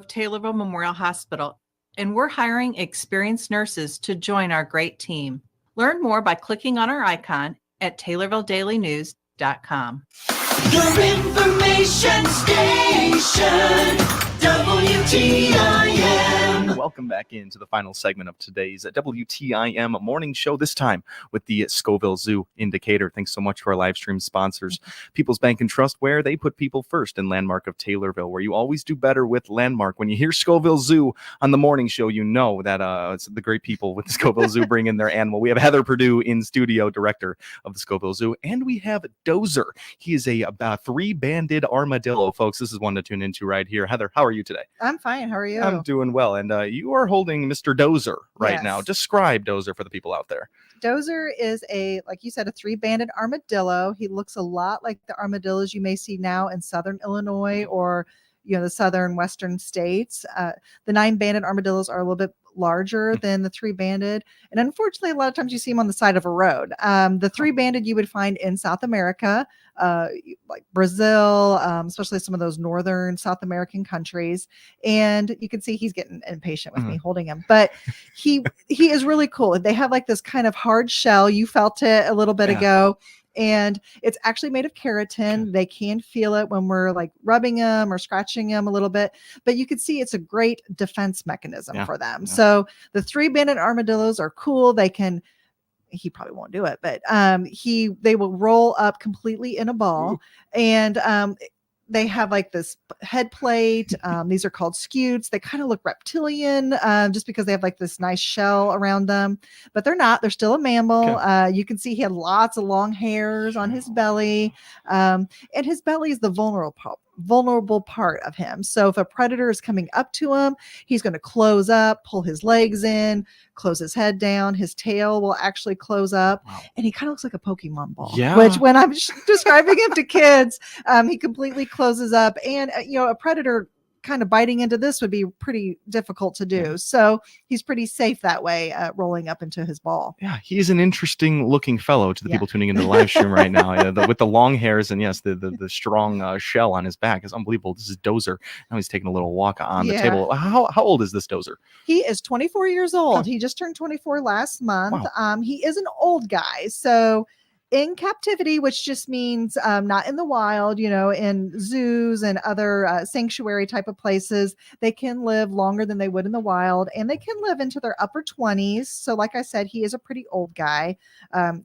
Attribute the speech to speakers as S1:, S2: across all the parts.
S1: of Taylorville Memorial Hospital, and we're hiring experienced nurses to join our great team. Learn more by clicking on our icon at TaylorvilleDailyNews.com.
S2: Your information station, WTIM.
S3: Welcome back into the final segment of today's WTIM morning show, this time with the Scoville Zoo Indicator. Thanks so much to our live stream sponsors, People's Bank and Trust, where they put people first, in Landmark of Taylorville, where you always do better with Landmark. When you hear Scoville Zoo on the morning show, you know that it's the great people with the Scoville Zoo bring in their animal. We have Heather Purdue in studio, director of the Scoville Zoo, and we have Dozer. He is a three-banded armadillo, folks. This is one to tune into right here. Heather, how are you today?
S4: I'm fine. How are you?
S3: I'm doing well. And you are holding Mr. Dozer right now. Describe Dozer for the people out there.
S4: Dozer is like you said, a three-banded armadillo. He looks a lot like the armadillos you may see now in southern Illinois or the southern western states. The 9-banded armadillos are a little bit larger than the 3-banded, and unfortunately a lot of times you see them on the side of a road. The 3-banded you would find in South America, like Brazil, especially some of those northern South American countries, and you can see he's getting impatient with me holding him, but he is really cool. They have like this kind of hard shell. You felt it a little bit ago. And it's actually made of keratin. They can feel it when we're like rubbing them or scratching them a little bit, but you can see it's a great defense mechanism for them. So the 3-banded armadillos are cool. He probably won't do it, but they will roll up completely in a ball. And they have like this head plate. These are called scutes. They kind of look reptilian just because they have like this nice shell around them, but they're not. They're still a mammal. You can see he had lots of long hairs on his belly, and his belly is the vulnerable part of him. So if a predator is coming up to him, he's going to close up, pull his legs in, close his head down. His tail will actually close up, and he kind of looks like a Pokemon ball. Which, when I'm describing him to kids, he completely closes up, and a predator kind of biting into this would be pretty difficult to do. So he's pretty safe that way, rolling up into his ball.
S3: Yeah, he's an interesting looking fellow to the people tuning into the live stream right now. With the long hairs and the strong shell on his back is unbelievable. This is Dozer. Now he's taking a little walk on the table. How old is this Dozer?
S4: He is 24 years old. He just turned 24 last month. Wow. He is an old guy. So in captivity, which just means not in the wild, in zoos and other sanctuary type of places, they can live longer than they would in the wild, and they can live into their upper 20s. So like I said, he is a pretty old guy.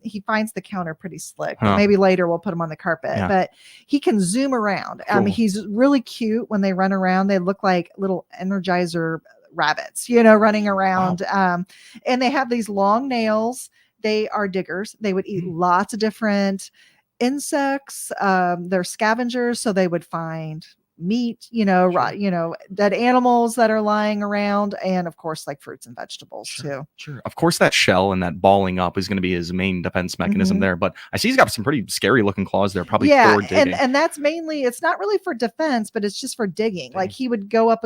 S4: He finds the counter pretty slick. Maybe later we'll put him on the carpet, but he can zoom around. Cool. He's really cute when they run around. They look like little Energizer rabbits, running around. Wow. And they have these long nails. They are diggers. They would eat lots of different insects. They're scavengers, so they would find meat, dead animals that are lying around, and of course, like fruits and vegetables too.
S3: Sure. Of course, that shell and that balling up is going to be his main defense mechanism there. But I see he's got some pretty scary looking claws there, probably for digging.
S4: And that's mainly, it's not really for defense, but it's just for digging. Like he would go up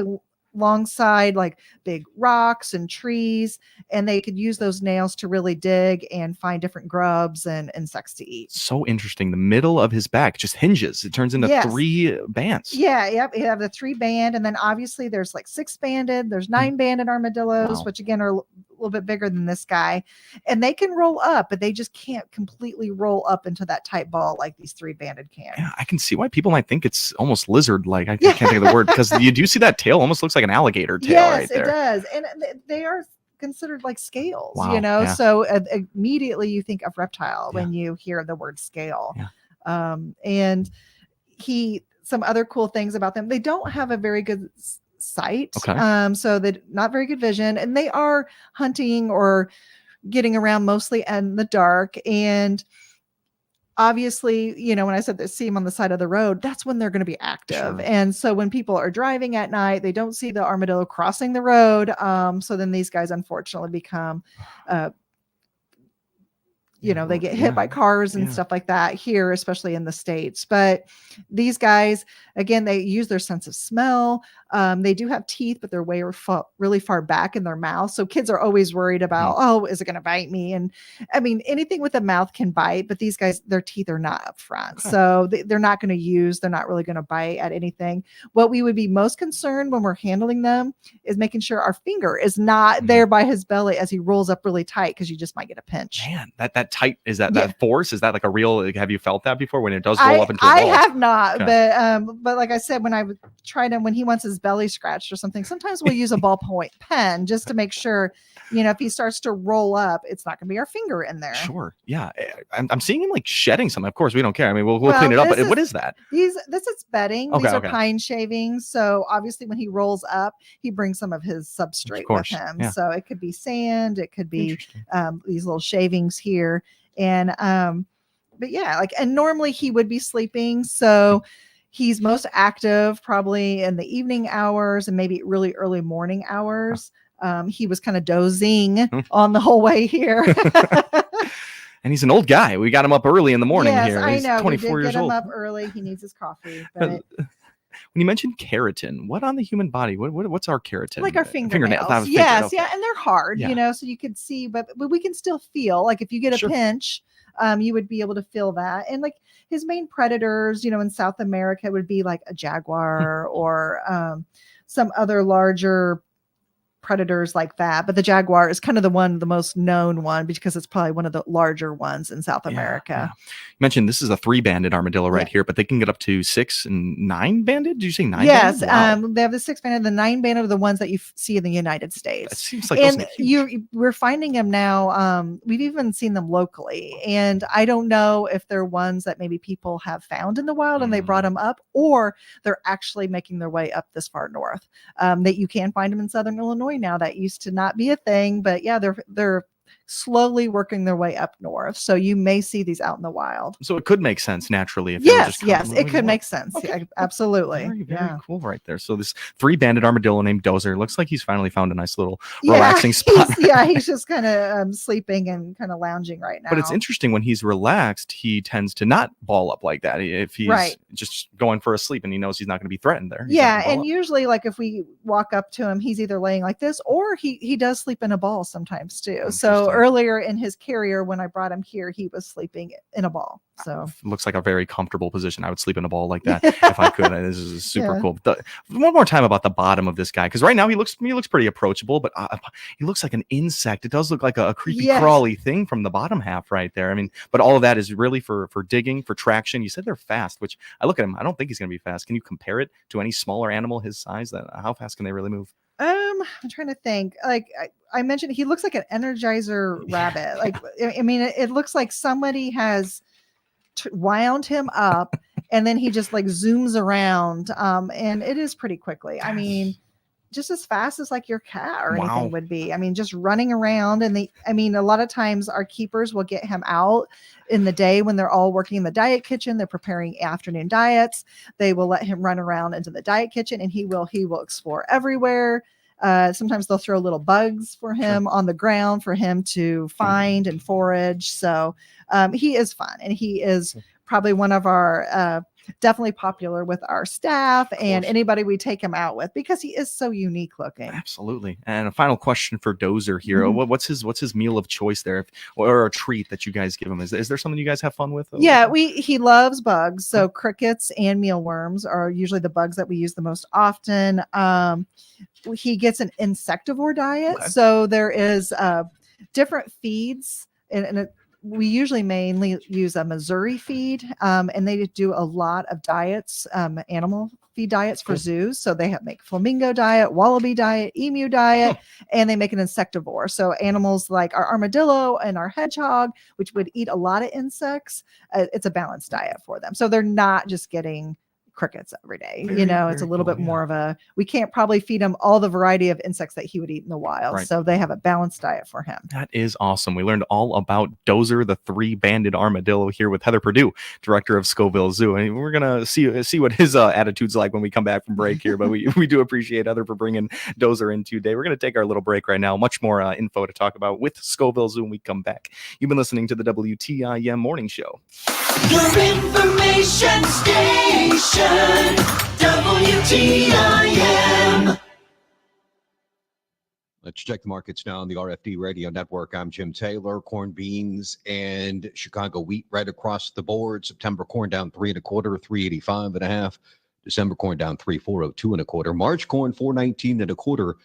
S4: alongside like big rocks and trees, and they could use those nails to really dig and find different grubs and insects to eat.
S3: So interesting. The middle of his back just hinges. It turns into 3 bands.
S4: Yeah. Yep. You have the 3-band, and then obviously there's like 6-banded, there's 9-banded armadillos, which again are a little bit bigger than this guy, and they can roll up, but they just can't completely roll up into that tight ball like these 3-banded can.
S3: Yeah, I can see why people might think it's almost lizard like. I can't think of the word, because you do see that tail almost looks like an alligator tail right there.
S4: Yes, it does. And they are considered like scales, so immediately you think of reptile when you hear the word scale. And some other cool things about them, they don't have a very good sight. So they're not very good vision, and they are hunting or getting around mostly in the dark. And obviously, when I said they see them on the side of the road, that's when they're going to be active. And so when people are driving at night, they don't see the armadillo crossing the road. So then these guys unfortunately become they get hit by cars and stuff like that here, especially in the States. But these guys, again, they use their sense of smell. They do have teeth, but they're really far back in their mouth. So kids are always worried about, oh, is it going to bite me? And I mean, anything with a mouth can bite, but these guys, their teeth are not up front.
S3: Okay.
S4: So they're not going to they're not really going to bite at anything. What we would be most concerned when we're handling them is making sure our finger is not there by his belly as he rolls up really tight, because you just might get a pinch.
S3: Man, that tight, is that force? Is that like a real, have you felt that before when it does roll up into a ball?
S4: I have not,
S3: Okay.
S4: but like I said, when I tried him, when he wants his belly scratched or something, sometimes we'll use a ballpoint pen just to make sure, if he starts to roll up, it's not going to be our finger in there.
S3: Sure. Yeah. I'm seeing him like shedding something. Of course, we don't care. I mean, we'll clean it up. But what is that?
S4: This is bedding.
S3: Okay,
S4: These are pine shavings. So obviously when he rolls up, he brings some of his substrate with him.
S3: Yeah.
S4: So it could be sand. It could be these little shavings here. And, but yeah, and normally he would be sleeping. So he's most active probably in the evening hours and maybe really early morning hours. He was kind of dozing on the whole way here.
S3: And he's an old guy. We got him up early in the morning here.
S4: I
S3: He's
S4: know.
S3: 24
S4: we did
S3: years
S4: get him
S3: old.
S4: up early. He needs his coffee. But
S3: When you mentioned keratin, what on the human body? What's our keratin?
S4: like our fingernails.
S3: Okay.
S4: Yes, yeah, and they're hard,
S3: Yeah.
S4: so you could see, but we can still feel. Like if you get a pinch, you would be able to feel that. And like his main predators, in South America would be like a jaguar or some other larger predators like that. But the jaguar is kind of the most known one because it's probably one of the larger ones in South America.
S3: Yeah. You mentioned this is a 3-banded armadillo right here, but they can get up to 6 and 9-banded. Did you say 9?
S4: Yes,
S3: Wow.
S4: they have the 6-banded, the 9-banded are the ones that you see in the United States.
S3: It seems like
S4: and we're finding them now. We've even seen them locally, and I don't know if they're ones that maybe people have found in the wild and they brought them up, or they're actually making their way up this far north. That you can find them in Southern Illinois now. That used to not be a thing, but yeah, they're slowly working their way up north. So you may see these out in the wild.
S3: So it could make sense naturally. If
S4: Yes, it could make sense. Okay. Yeah, absolutely.
S3: Very cool right there. So this 3-banded armadillo named Dozer looks like he's finally found a nice little relaxing spot.
S4: He's just kind of sleeping and kind of lounging right now.
S3: But it's interesting, when he's relaxed, he tends to not ball up like that. If he's just going for a sleep and he knows he's not going to be threatened there.
S4: And usually like if we walk up to him, he's either laying like this or he does sleep in a ball sometimes too. So earlier in his carrier, when I brought him here, he was sleeping in a ball. So
S3: looks like a very comfortable position. I would sleep in a ball like that if I could. This is super cool. One more time about the bottom of this guy, because right now he looks pretty approachable, but he looks like an insect. It does look like a creepy crawly thing from the bottom half right there. I mean, but all of that is really for digging, for traction. You said they're fast, which I look at him, I don't think he's going to be fast. Can you compare it to any smaller animal his size? How fast can they really move?
S4: I'm trying to think. Like I mentioned, he looks like an Energizer rabbit. Like I mean, it looks like somebody has wound him up, and then he just like zooms around. And it is pretty quickly. I mean, just as fast as like your cat or anything would be. I mean, just running around. And a lot of times our keepers will get him out in the day when they're all working in the diet kitchen. They're preparing afternoon diets. They will let him run around into the diet kitchen, and he will explore everywhere. Sometimes they'll throw little bugs for him on the ground for him to find and forage. So he is fun, and he is probably one of our definitely popular with our staff and anybody we take him out with, because he is so unique looking.
S3: Absolutely. And a final question for Dozer here. What's his meal of choice there, or a treat that you guys give him? Is there something you guys have fun with?
S4: Yeah, he loves bugs. So crickets and mealworms are usually the bugs that we use the most often. He gets an insectivore diet. Okay. So there is different feeds, and we usually mainly use a Missouri feed, and they do a lot of diets, animal feed diets for zoos. So they make flamingo diet, wallaby diet, emu diet, and they make an insectivore. So animals like our armadillo and our hedgehog, which would eat a lot of insects, it's a balanced diet for them. So they're not just getting crickets every day.
S3: Very,
S4: It's a
S3: very
S4: little
S3: cool,
S4: bit
S3: yeah.
S4: more of we can't probably feed him all the variety of insects that he would eat in the wild.
S3: Right.
S4: So they have a balanced diet for him.
S3: That is awesome. We learned all about Dozer, the three-banded armadillo, here with Heather Purdue, director of Scoville Zoo. And we're gonna see what his attitude's like when we come back from break here. But we do appreciate Heather for bringing Dozer in today. We're gonna take our little break right now. Much more info to talk about with Scoville Zoo when we come back. You've been listening to the WTIM Morning Show.
S2: Your information station, WTIM.
S5: Let's check the markets now on the RFD Radio Network. I'm Jim Taylor. Corn, beans, and Chicago wheat right across the board. September corn down 3 1/4, 385 1/2. December corn down 3 402 1/4. March corn 419 1/4,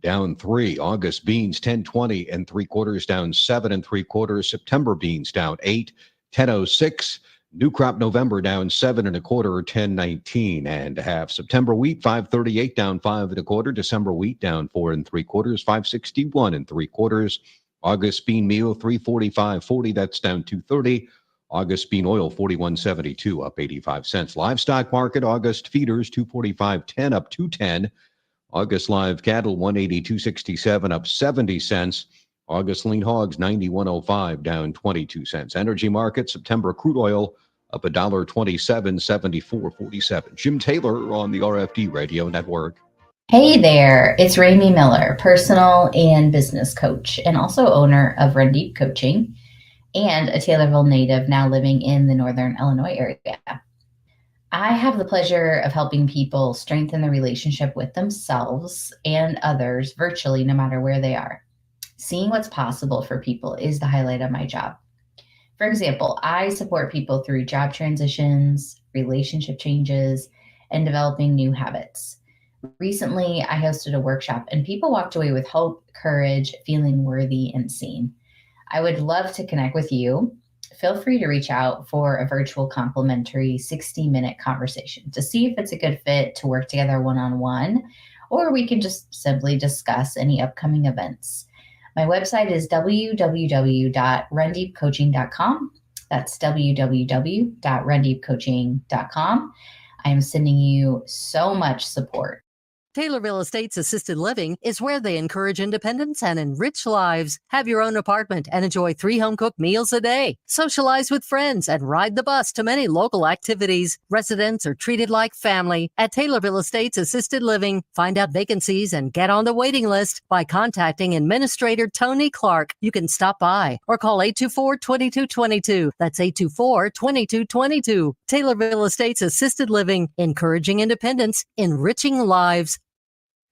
S5: down 3. August beans 1020 3/4, down 7 3/4. September beans down 8, 1006. New crop November down 7 1/4, 1019 1/2. September wheat 538 down 5 1/4. December wheat down 4 3/4, 561 3/4. August bean meal 345.40, that's down 230. August bean oil 41.72, up 85 cents. Livestock market August feeders 245.10, up 210. August live cattle 182.67, up 70 cents. August lean hogs 91.05, down 22 cents. Energy market September crude oil up $1.27, 74.47. Jim Taylor on the RFD Radio Network.
S6: Hey there, it's Raimi Miller, personal and business coach, and also owner of Run Deep Coaching, and a Taylorville native now living in the Northern Illinois area. I have the pleasure of helping people strengthen their relationship with themselves and others virtually, no matter where they are. Seeing what's possible for people is the highlight of my job. For example, I support people through job transitions, relationship changes, and developing new habits. Recently, I hosted a workshop and people walked away with hope, courage, feeling worthy and seen. I would love to connect with you. Feel free to reach out for a virtual complimentary 60-minute conversation to see if it's a good fit to work together one-on-one, or we can just simply discuss any upcoming events. My website is www.rundeepcoaching.com. That's www.rundeepcoaching.com. I am sending you so much support.
S7: Taylorville Estates Assisted Living is where they encourage independence and enrich lives. Have your own apartment and enjoy 3 home-cooked meals a day. Socialize with friends and ride the bus to many local activities. Residents are treated like family at Taylorville Estates Assisted Living. Find out vacancies and get on the waiting list by contacting Administrator Tony Clark. You can stop by or call 824-2222. That's 824-2222. Taylorville Estates Assisted Living, encouraging independence, enriching lives.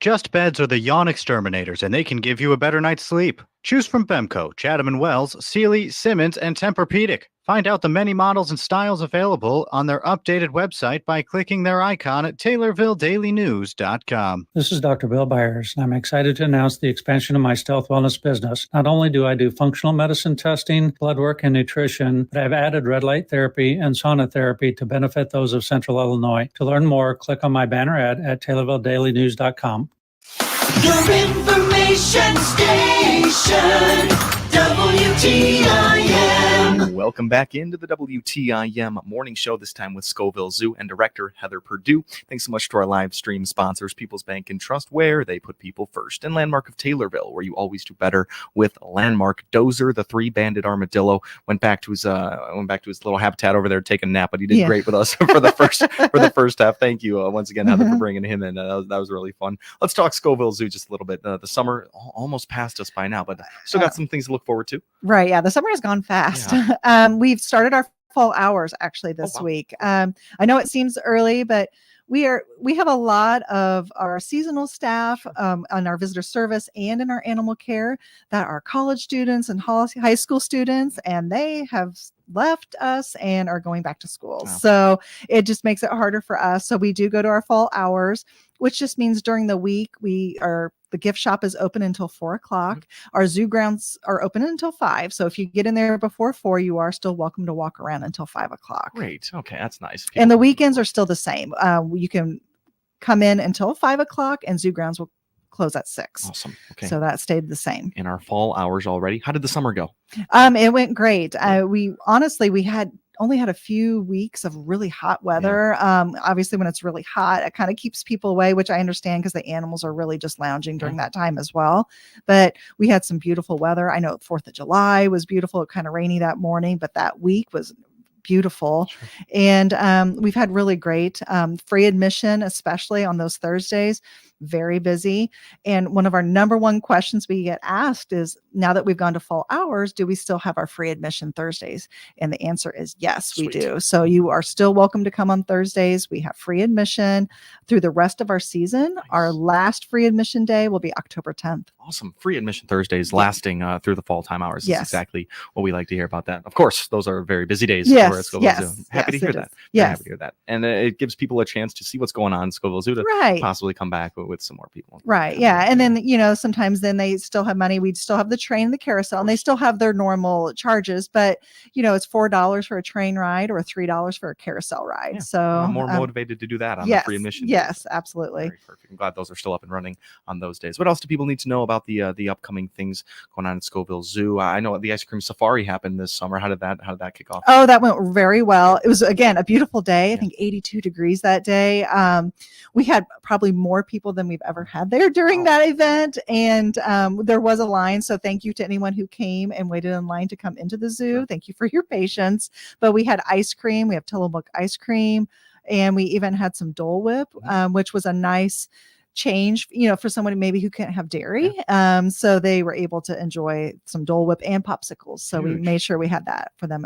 S8: Just Beds are the yawn exterminators, and they can give you a better night's sleep. Choose from Bemco, Chatham & Wells, Sealy, Simmons, and Tempur-Pedic. Find out the many models and styles available on their updated website by clicking their icon at TaylorvilleDailyNews.com.
S9: This is Dr. Bill Byers, and I'm excited to announce the expansion of my Stealth Wellness business. Not only do I do functional medicine testing, blood work, and nutrition, but I've added red light therapy and sauna therapy to benefit those of Central Illinois. To learn more, click on my banner ad at TaylorvilleDailyNews.com.
S2: Your information station, WTIM.
S3: Welcome back into the WTIM Morning Show, this time with Scoville Zoo and Director Heather Purdue. Thanks so much to our live stream sponsors, People's Bank and Trust, where they put people first, and Landmark of Taylorville, where you always do better with Landmark. Dozer, the three-banded armadillo, went back to his little habitat over there to take a nap, but he did great with us for the first half. Thank you once again, Heather, for bringing him in. That was really fun. Let's talk Scoville Zoo just a little bit. The summer almost passed us by now, but still got some things to look forward to.
S4: Right. Yeah. The summer has gone fast.
S3: Yeah.
S4: We've started our fall hours actually this week. I know it seems early, but we have a lot of our seasonal staff on our visitor service and in our animal care that are college students and high school students, and they have left us and are going back to school.
S3: Wow.
S4: So it just makes it harder for us. So we do go to our fall hours, which just means during the week the gift shop is open until 4 o'clock. Mm-hmm. Our zoo grounds are open until 5. So if you get in there before 4, you are still welcome to walk around until 5 o'clock.
S3: Great. Okay. That's nice.
S4: And the weekends are still the same. You can come in until 5 o'clock and zoo grounds will close at 6.
S3: Awesome. Okay.
S4: So that stayed the same.
S3: In our fall hours already. How did the summer go?
S4: It went great. We had only had a few weeks of really hot weather. Obviously, when it's really hot, it kind of keeps people away, which I understand because the animals are really just lounging during that time as well. But we had some beautiful weather. I know 4th of July was beautiful. It kind of rainy that morning, but that week was beautiful.
S3: Sure.
S4: And we've had really great free admission, especially on those Thursdays. Very busy. And one of our number one questions we get asked is, now that we've gone to full hours, do we still have our free admission Thursdays? And the answer is yes,
S3: Sweet.
S4: we do. So you are still welcome to come on Thursdays. We have free admission through the rest of our season.
S3: Nice.
S4: Our last free admission day will be October 10th.
S3: Awesome. Free admission Thursdays lasting through the fall time hours.
S4: Yes.
S3: That's exactly what we like to hear about that. Of course, those are very busy days
S4: Yes,
S3: for Scoville
S4: yes,
S3: Zoo. Happy to
S4: yes,
S3: hear
S4: it
S3: that.
S4: is.
S3: Very
S4: Yes.
S3: happy to hear that. And it gives people a chance to see what's going on in Scoville Zoo to
S4: Right.
S3: possibly come back with some more people.
S4: Right. Yeah. And then, sometimes then they still have money. We'd still have the train and the carousel, and they still have their normal charges, but it's $4 for a train ride or $3 for a carousel ride.
S3: Yeah,
S4: So
S3: I'm more motivated to do that on the free admission days.
S4: Yes, absolutely.
S3: Very perfect. I'm glad those are still up and running on those days. What else do people need to know about the upcoming things going on at Scoville Zoo? I know the ice cream safari happened this summer. How did that kick off?
S4: Oh, that went very well. It was, again, a beautiful day. I think 82 degrees that day. We had probably more people than we've ever had there during that event. And there was a line. So thank you to anyone who came and waited in line to come into the zoo.
S3: Sure.
S4: Thank you for your patience. But we had ice cream. We have Tillamook ice cream. And we even had some Dole Whip, which was a nice change, for someone maybe who can't have dairy. So they were able to enjoy some Dole Whip and popsicles. So we
S3: Huge.
S4: made sure we had that for them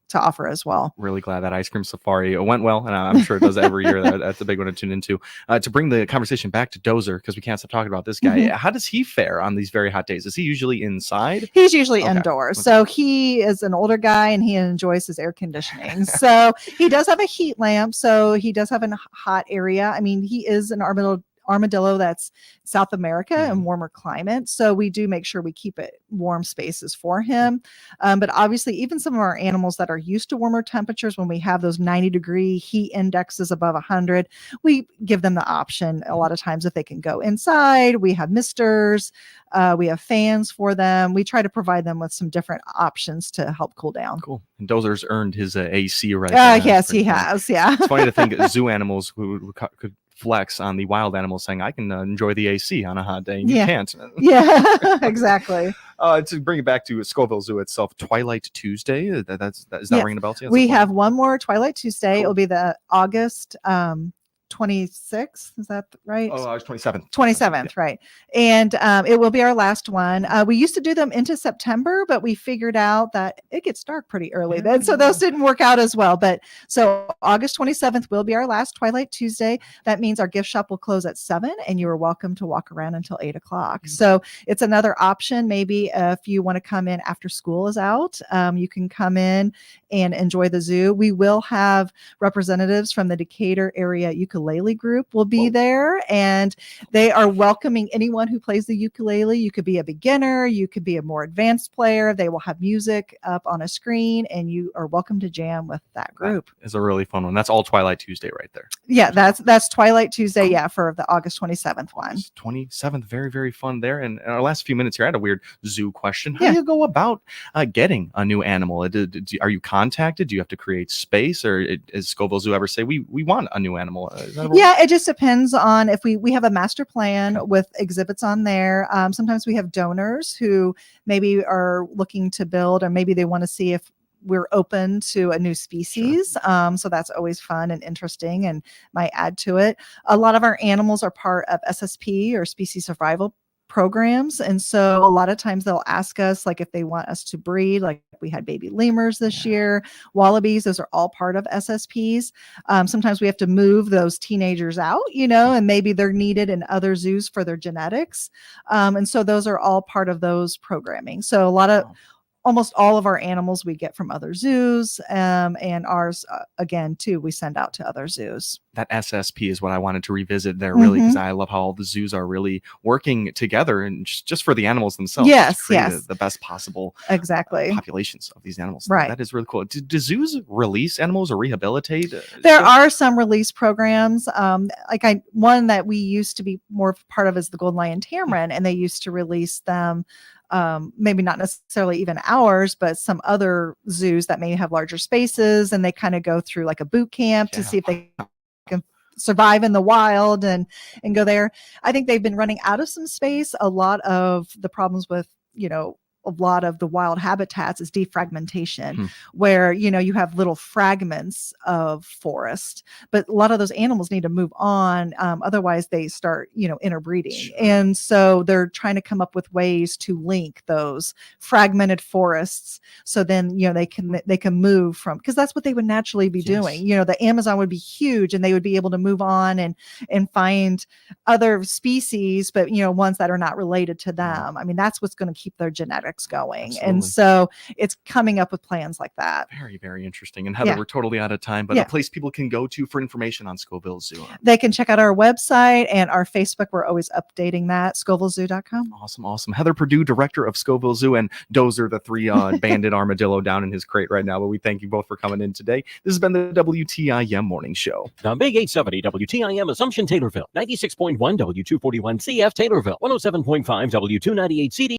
S4: to offer as well.
S3: Really glad that ice cream safari went well, and I'm sure it does every year. That's a big one to tune into. To bring the conversation back to Dozer, because we can't stop talking about this guy.
S4: Mhm.
S3: How does he fare on these very hot days? Is he usually inside?
S4: He's usually
S3: Okay.
S4: indoors.
S3: Okay.
S4: So he is an older guy and he enjoys his air conditioning. So he does have a heat lamp. So he does have a hot area. I mean, he is an armadillo that's South America and warmer climate. So we do make sure we keep it warm spaces for him. But obviously, even some of our animals that are used to warmer temperatures, when we have those 90-degree heat indexes above 100, we give them the option a lot of times if they can go inside. We have misters, we have fans for them. We try to provide them with some different options to help cool down.
S3: Cool. And Dozer's earned his AC right now.
S4: Yes, he has. Yeah.
S3: It's funny to think zoo animals who could flex on the wild animals saying, I can enjoy the AC on a hot day, and you can't.
S4: Yeah, exactly.
S3: To bring it back to Scoville Zoo itself, Twilight Tuesday, is that ringing a bell to you?
S4: We have one more Twilight Tuesday.
S3: Cool.
S4: It'll be the August 26th. Is that right?
S3: Oh, August 27th.
S4: 27th, right. And it will be our last one. We used to do them into September, but we figured out that it gets dark pretty early then. So those didn't work out as well. But so August 27th will be our last Twilight Tuesday. That means our gift shop will close at 7 and you are welcome to walk around until 8 o'clock. So it's another option. Maybe if you want to come in after school is out, you can come in and enjoy the zoo. We will have representatives from the Decatur area ukulele group will be there, and they are welcoming anyone who plays the ukulele. You could be a beginner, you could be a more advanced player. They will have music up on a screen and you are welcome to jam with that group.
S3: That is a really fun one. That's all Twilight Tuesday right there.
S4: Yeah, that's Twilight Tuesday, for the August 27th one.
S3: August 27th, very, very fun there. And in our last few minutes here, I had a weird zoo question. How
S4: Yeah.
S3: do you go about getting a new animal? Are you contacted? Do you have to create space, or does Scoville Zoo ever say we want a new animal? Is that
S4: Yeah, it just depends on if we have a master plan with exhibits on there. Sometimes we have donors who maybe are looking to build, or maybe they want to see if we're open to a new species. So that's always fun and interesting and might add to it. A lot of our animals are part of SSP or species survival programs. And so a lot of times they'll ask us, like, if they want us to breed, like we had baby lemurs this year, wallabies, those are all part of SSPs. Sometimes we have to move those teenagers out, and maybe they're needed in other zoos for their genetics. And so those are all part of those programming. So almost all of our animals we get from other zoos, and ours, again, too, we send out to other zoos.
S3: that SSP is what I wanted to revisit there, really, because
S4: Mhm.
S3: I love how all the zoos are really working together and just for the animals themselves,
S4: Yes,
S3: to create
S4: yes.
S3: the best possible
S4: Exactly.
S3: populations of these animals.
S4: Right.
S3: That is really cool. Do zoos release animals or rehabilitate?
S4: There
S3: still?
S4: are some release programs. One that we used to be more part of is the Golden Lion Tamarin, and they used to release them. Maybe not necessarily even ours, but some other zoos that may have larger spaces, and they kind of go through like a boot camp to
S3: Yeah.
S4: see if they can survive in the wild and go there. I think they've been running out of some space. A lot of the problems with, a lot of the wild habitats is defragmentation,
S3: Hmm.
S4: where, you have little fragments of forest, but a lot of those animals need to move on. Otherwise they start, interbreeding.
S3: Sure.
S4: And so they're trying to come up with ways to link those fragmented forests. So then, they can move from, because that's what they would naturally be doing. The Amazon would be huge and they would be able to move on and find other species, but, ones that are not related to them. I mean, that's what's going to keep their genetics going.
S3: Absolutely.
S4: And so it's coming up with plans like that.
S3: Very, very interesting. And Heather,
S4: Yeah.
S3: we're totally out of time, but
S4: Yeah.
S3: a place people can go to for information on Scoville Zoo.
S4: They can check out our website and our Facebook. We're always updating that, ScovilleZoo.com.
S3: Awesome, awesome. Heather Purdue, director of Scoville Zoo, and Dozer, the three banded armadillo down in his crate right now. But we thank you both for coming in today. This has been the WTIM Morning Show.
S10: The Big 870 WTIM Assumption Taylorville, 96.1 W241 CF Taylorville, 107.5 W298 CD.